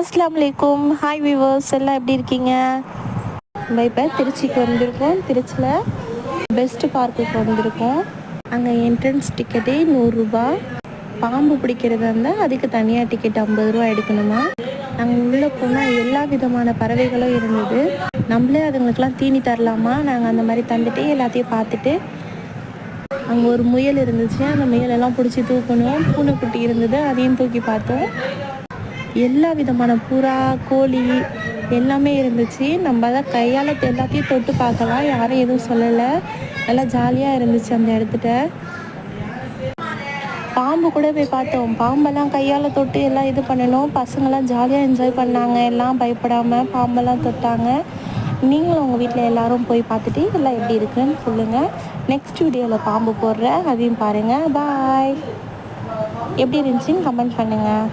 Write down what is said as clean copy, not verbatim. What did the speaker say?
அஸ்ஸலாமு அலைக்கும். Hi viewers, எல்லாம் எப்படி இருக்கீங்க? நம்ம இப்போ திருச்சிக்கு வந்திருக்கோம். திருச்சியில் பெஸ்ட் பார்க்குக்கு வந்திருக்கோம். அங்கே என்ட்ரன்ஸ் டிக்கெட்டே 100 ரூபா. பாம்பு பிடிக்கிறதா இருந்தால் அதுக்கு தனியாக டிக்கெட் 50 ரூபா எடுக்கணுமா. நாங்கள் உள்ளே போனால் எல்லா விதமான பறவைகளும் இருந்தது. நம்மளே அதுங்களுக்கெல்லாம் தீனி தரலாமா. நாங்கள் அந்த மாதிரி தந்துட்டு எல்லாத்தையும் பார்த்துட்டு, அங்கே ஒரு முயல் இருந்துச்சு. அந்த முயலெல்லாம் பிடிச்சி தூக்கணும். பூனைக்குட்டி இருந்தது, அதையும் தூக்கி பார்த்தோம். எல்லா விதமான புறா, கோழி எல்லாமே இருந்துச்சு. நம்ம தான் கையால் எல்லாத்தையும் தொட்டு பார்க்கலாம், யாரும் எதுவும் சொல்லலை. நல்லா ஜாலியாக இருந்துச்சு அந்த இடத்துல. பாம்பு கூட போய் பார்த்தோம். பாம்பெல்லாம் கையால் தொட்டு எல்லாம் இது பண்ணணும். பசங்கள்லாம் ஜாலியாக என்ஜாய் பண்ணாங்க. எல்லாம் பயப்படாமல் பாம்பெல்லாம் தொட்டாங்க. நீங்களும் உங்கள் வீட்டில் எல்லோரும் போய் பார்த்துட்டு எல்லாம் எப்படி இருக்குன்னு சொல்லுங்கள். நெக்ஸ்ட் வீடியோவில் பாம்பு போடுறேன், அதையும் பாருங்கள். பாய். எப்படி இருந்துச்சுன்னு கமெண்ட் பண்ணுங்கள்.